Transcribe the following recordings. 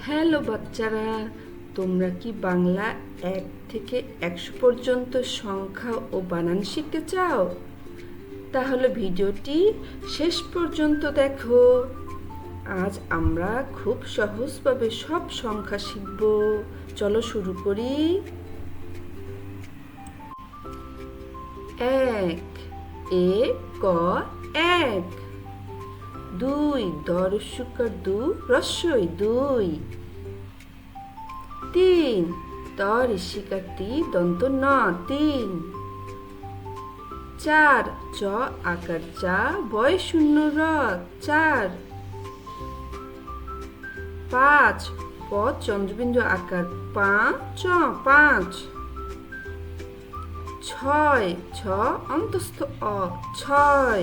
Hello বাচ্চারা, তোমরা কি বাংলা 1 থেকে 100 পর্যন্ত সংখ্যা ও বানান শিখতে চাও? তাহলে ভিডিওটি শেষ পর্যন্ত দেখো। আজ আমরা খুব সহজভাবে সব সংখ্যা শিখব। চলো শুরু করি। 1 এ ক 1, 2 দরস্যকার দু রস্যই 2, 3 তর ঋষিকার তি দন্ত ন 3, 4 চ আকার চা বয় শূন্য র 4, 5 প চন্দ্রবিন্দু আকার পা চ 5, 6 ছ অন্তস্থ অ 6,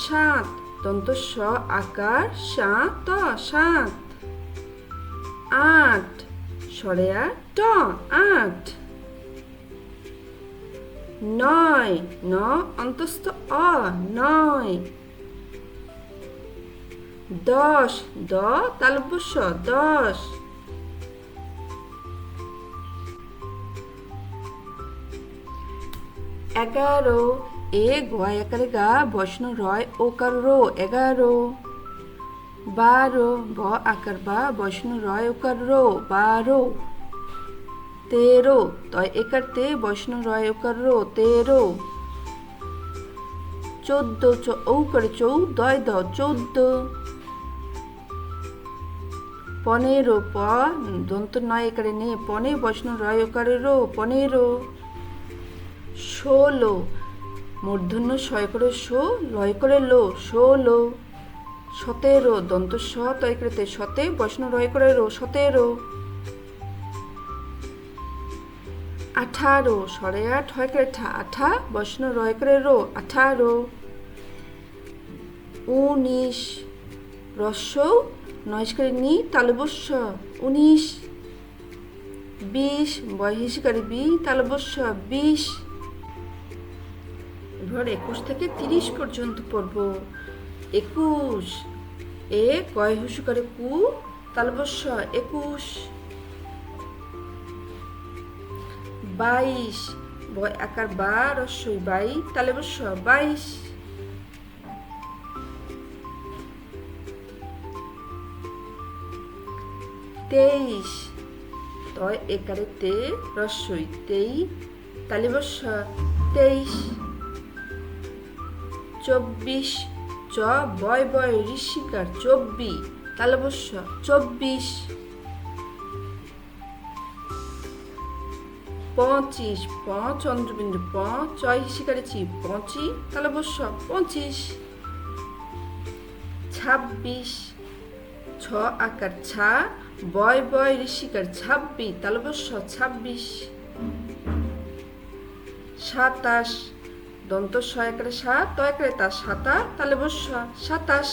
7 দন্ত স আকার সা ত 7, 8 সরেয়া ট 8, 9 ন অন্তস্থ অ 9, 10 দ তালব্য স 10, 11 এ গয় আকারে গা বসন রয় ওকার রো 11, 12 ব আকার বা বসন রয় ওকার রো 12, 13 তয় একার তে বসন রয় ওকার রো 13, 14 চ ঔকার চৌ দয় দ 14, 15 প দন্ত নয় একারে নে পনে বসন রয় ওকারে রো 15, 16 মূর্ধন্য শয় করে শো লয় করে লো 16, 17 দন্ত স তয় করে তে সতে বসন রয় করে রো 17, 18 সরে আট হয় করে ঠা আঠা বসন রয় করে রো 18, 19 রস্যৌ নয় করে নি তালবস্য 19, 20 বয় হিসিকারে বি তালবস্য 20। এবার 21 থেকে 30 পর্যন্ত পড়ব। 21 এ কয় হুসুকারে কু তালবস্য 21, 22 বয় আকার বা রস্যই বাই তালবস্য 22, 23 তয় একারে তে রস্যই তেই তালবস্য 23, 24 চ বয় বয় ঋষিকার 24 তালবস্য 24, 25 প চন্দ্রবিন্দু প চয় হিসিকারে চি 25 তালবস্য 25, 26 ছ আকার ছা বয় বয় ঋষিকার 26 তালবস্য 26, 27 দন্ত স একারে সা ত একারে তা সাতা তালবস্য 27,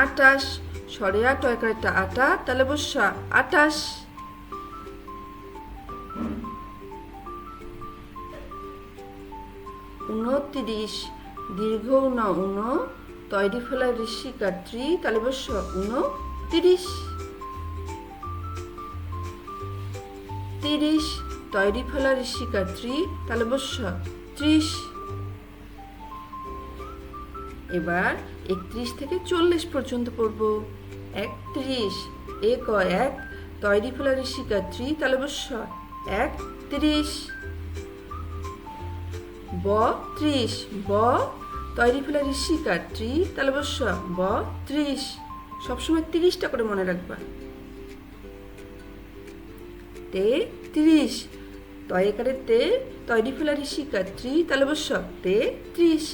28 সরে আট একারে তা আটা তালবস্য 28, 29 দীর্ঘ ন উন তৈরি ফেলা ঋষিকার ত্রি তালবস্য 29, 30 তৈরি ফেলা ঋষিকার ত্রি তালবস্য 30। এবার 31 থেকে 40 পর্যন্ত পড়ব। 31 এ ক 1 তৈরি ফেলা ঋষিকার ত্রি তালবস্য 31, 32 ব তৈরি ফেলা ঋষিকার ত্রি তালবস্য 32, সবসময় 30টা করে মনে রাখবা। 33 তয় একারে তে তৈরি ফেলা ঋষিকার ত্রি তালবস্য 33,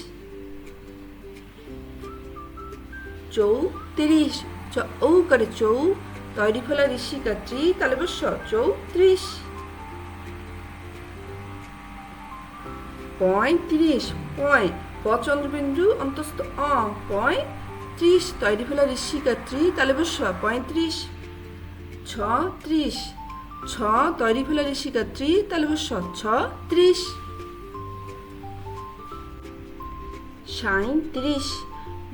34 চ ঔ করে চৌ তৈরি ফেলা ঋষিকার ত্রি তালবস্য 34, 35 পয় প চন্দ্রবিন্দু অন্তস্থ অ 35 তৈরি ফেলা ঋষিকার ত্রি তালবস্য 35, 36 ছ তৈরি ফেলা ঋষিকার ত্রি তালবস্য 36, 37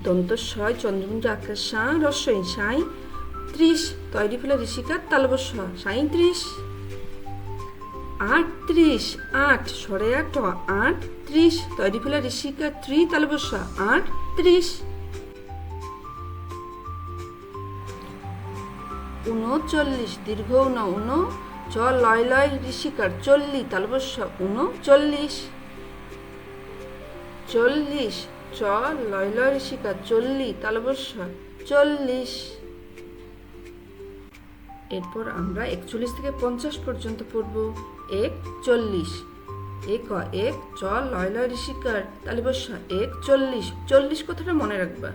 দন্ত ছয় চন্দ্রবিন্দু আকার সা রস্বই সাঁই 30 তৈরি ফেলে ঋষিকার তালবস্য 37 38 8 সরে 8 38 তৈরি ফেলে ঋষিকার 3 তালবস্য 38 39 দীর্ঘ উন চ লয় লয় ঋষিকার 40 তালবস্য 39 40 চ লয় লয় ঋষিকার 40 তালবস্য 40 এরপর আমরা 41 থেকে 50 পর্যন্ত পড়ব 41 এক চ লয় লয় ঋষিকার তালবস্য 41 40 কথাটা মনে রাখবা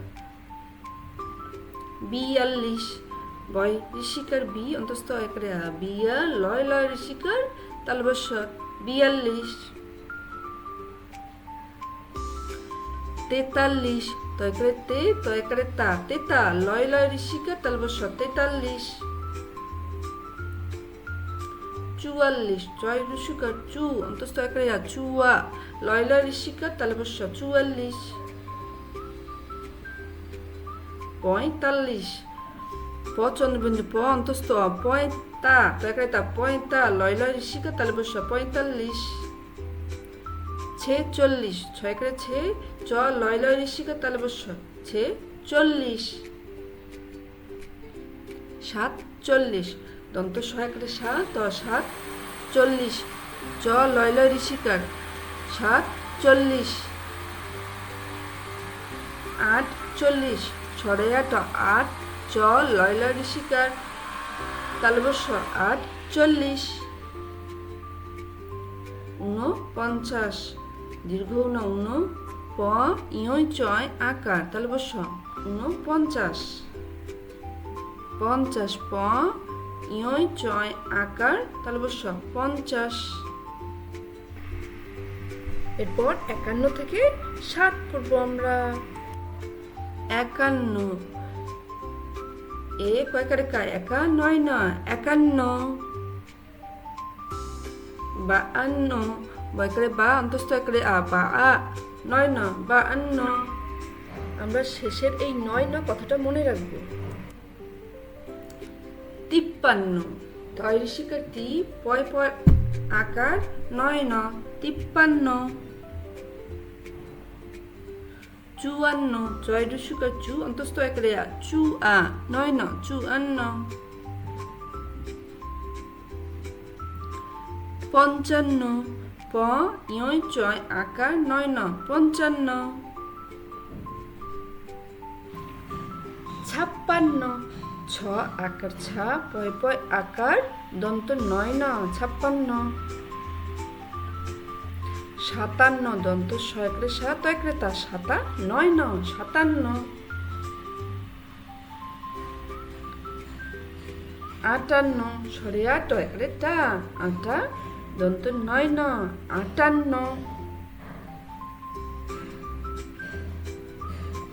42 বয় ঋষিকার বি অন্তস্থ একরে বিয়া লয় লয় ঋষিকার তালবস্য 42 43 তয়করে তে তয়করে তা তেতা লয় লয় ঋষিকার তালবস্য 43 44 জয় ঋষিকার চু অন্তস্থ একরে চুয়া লয় লয় ঋষিকার তালবস্য 44 45 চন্দ্রবিন্দু প অন্তস্থ পয়তা তয়করে তা পয়তা লয় লয় ঋষিকার তালবস্য 45 46 ছয় করে ছে চ লয় লয় ঋষিকার তালবস্য 46 47 দন্ত ছয় করে 7 40 চ লয় লয় ঋষিকার 47 48 ছড়ে 8 চ লয় লয় ঋষিকার তালবস্য 48 49 দীর্ঘ উন প ইয় চয় আকার তালবস্য 49 50 প ইয় চয় আকার তালবস্য 50 এরপর 51 থেকে 7 পড়ব আমরা 51 কয়কারে কা একা নয় না 51 52 বয়কারে বা অন্তস্থ একরে বা নয় না 52 আমরা শেষের এই নয় না কথাটা মনে রাখবো 53 তয় ঋষিকার তি পয় পয় আকার নয় না 53 54 জয় ঋষিকার চু অন্তস্থ একরে চু নয় না 54 55 প ইয় চয় আকার নয় না 55 56 ছ আকার ছা পয় পয় আকার দন্ত নয় না 56 57 দন্ত ছয় করে 7 একরে তা 7 নয় না 57 58 সরে 8 একরে টা 8 দন্ত নয় না 58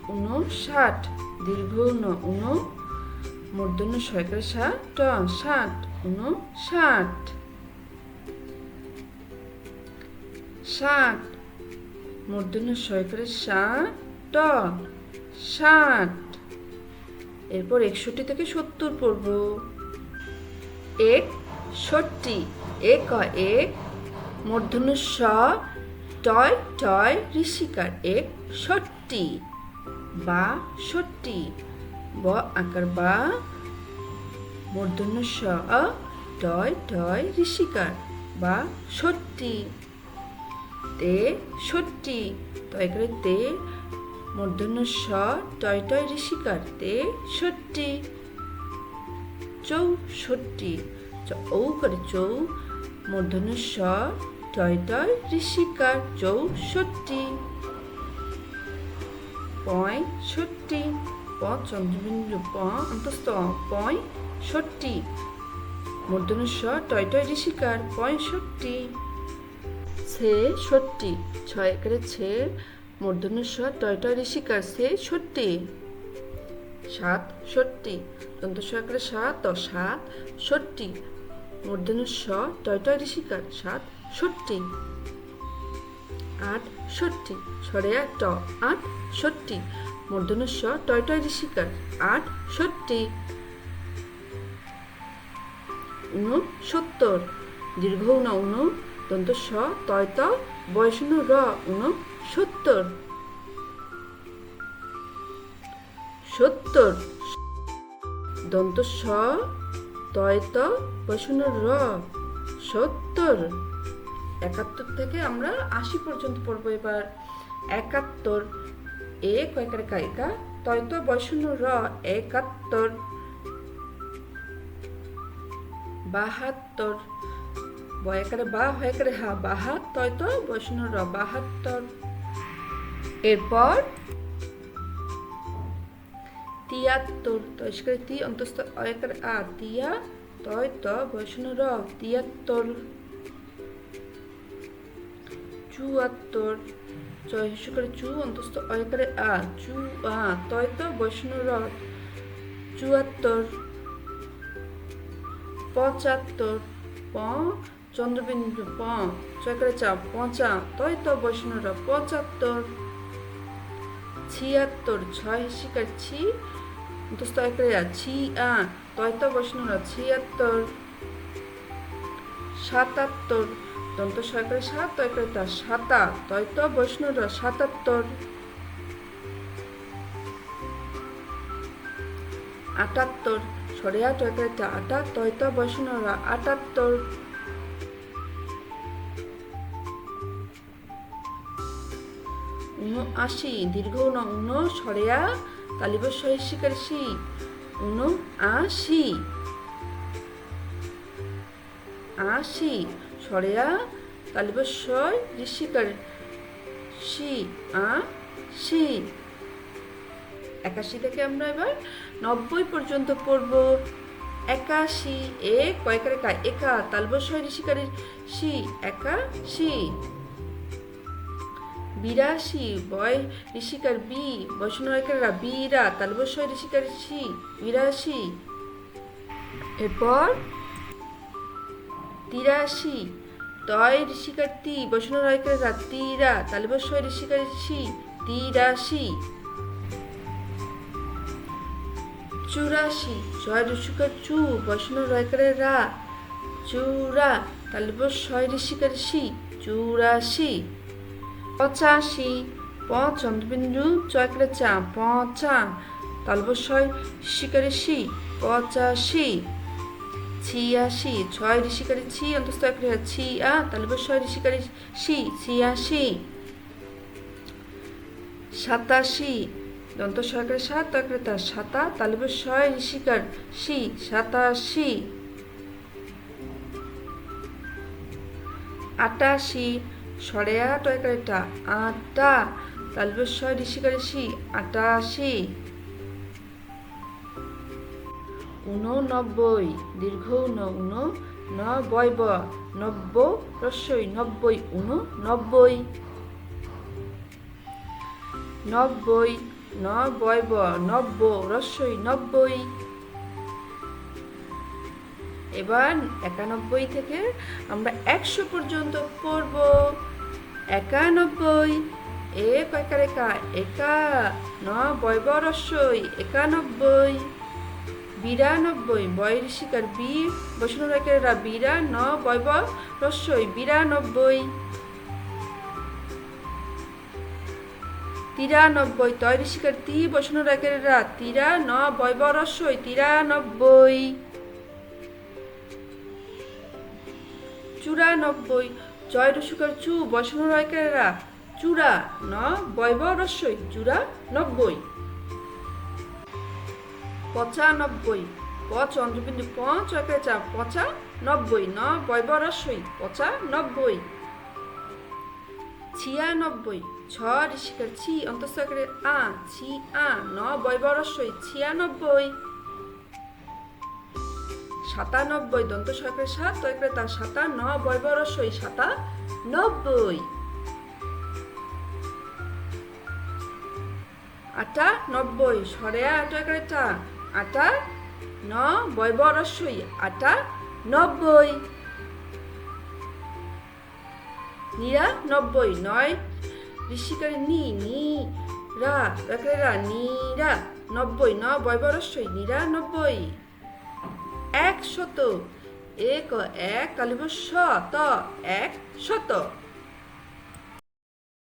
59 দীর্ঘ উন মূর্ধন্য ছয় করে 7 60 59 60 মূর্ধন্য ছয় করে 7 60 এরপর 61 থেকে 70 পড়ব 61 এক মূর্ধন্য স টয় টয় ঋষিকার 61 62 ব আকার বা মূর্ধন্য স টয় টয় ঋষিকার 62 63 তয় করে তে মূর্ধন্য স টয় টয় ঋষিকার 63 64 ও করে চৌ মূর্ধন্য স টয় টয় ঋষিকার 64 65 প চন্দ্রবিন্দু প অন্তস্থ 65 মূর্ধন্য স টয় টয় ঋষিকার 65 ছেষট্টি ছয় একরে ছে মূর্ধন্য স টয় টয় ঋষিকার 66 67 দন্ত স একরে 67 মূর্ধন্য স টয় টয় ঋষিকার 67 68 সরে 8 68 মূর্ধন্য স টয় টয় ঋষিকার 68 69 দীর্ঘ উন দন্ত স তয় ত বয়সন্য র 69 70 দন্ত স তয় ত বয়সন্য র 70 71 থেকে আমরা 80 পর্যন্ত পড়বো। এবার 71 এ কয়কারে কায়িকা তয় ত বয়সন্য র 71 72 বয়কারে বা হয়কারে হা 72 তয় ত বয়সন্য র 72 এরপর 73 তয়স্কারে তি অন্তস্থ অয়কারে আ তিয়া তয় ত বয়সন্য র 73 74 চয়স্কারে চু অন্তস্থ অয়কারে আ চু আ তয় ত বয়সন্য র 74 75 প চন্দ্রবিন্দু প চয়কারে চা পচা তয় ত বয়সন্য র 75 76 ছয় শিকার ছি অন্তস্থ অয়কারে আ ছি আ তয় ত বয়সন্য র 76 77 দন্ত সয়কারে সাত তয়কারে তা সাতা তয় ত বয়সন্য র 77 78 সরে আ তয়কারে তা আটা তয় ত বয়সন্য র 78 79 দীর্ঘ উন সরে আ তালিব সয় শিকার সি 79 80 সরে আ তালিব সয় ঋষিকার সি 80 81 থেকে আমরা এবার 90 পর্যন্ত পড়ব। 81 এ কয়কারে কা একা তালিব সয় ঋষিকারের সি 81 82 বয় ঋষিকার বি বয়সন্য রেখারা বীরা তালব সয় ঋষিকার সি 82 এরপর 83 তয় ঋষিকার তি বয়সন্য রেখারা তিরা তালব সয় ঋষিকার সি 83 84 ছয় ঋষিকার চু বয়সন্য রেখারা চূড়া তালব সয় ঋষিকার সি 84 85 প চন্দ্রবিন্দু চয়কারে চা পচা তালবস্বয় শিকারে সি 85 ছিয়াশি ছয় ঋষিকারে ছি অন্তস্থ একরে ছি আ তালবস্বয় ঋষিকারে সি 86 87 দন্ত সয়কারে সাত তয়কারে তা সাতা তালবস্বয় ঋষিকার সি 87 88 সরে আ টয়কারে টা আটা তালবস্বয় ঋষিকারে সি 88 89 দীর্ঘ উন নব্বই ব নব্য রস্যই 90 89 90 নব্বই ব নব্য রস্যই 90 এবার 91 থেকে আমরা 100 পর্যন্ত পড়ব। 91 এ কয়কারে কা একা নব্বই ব রস্যই 91 92 বয় ঋষিকার বি বৈষ্ণব রেখারা বীরা নব্বই ব রস্যই 92 93 তয় ঋষিকার তি বৈষ্ণব রেখারা তিরা নব্বই ব রস্যই 93 94 জয় ঋষিকার চু বৈষ্ণব রেখারা চূড়া নব্বই ব রস্যই 94 95 প চন্দ্রবিন্দু প চয়কারে চা 95 নব্বই ব রস্যই 95 96 ছ ঋষিকার ছি অন্তস্থ আকারে আ ছি আ নব্বই ব রস্যই 96 97 দন্ত সয়কারে সাত তয়কারে তা সাতা নব্বই ব রস্যই 97 98 সরে আ টয়কারে টা আটা নব্বই ব রস্যই 98 99 নয় ঋষিকারে নি নি রা রাখলে রা নিরা 90 নব্বই বরস্যই 99 একশত এক এক কালিব শত 100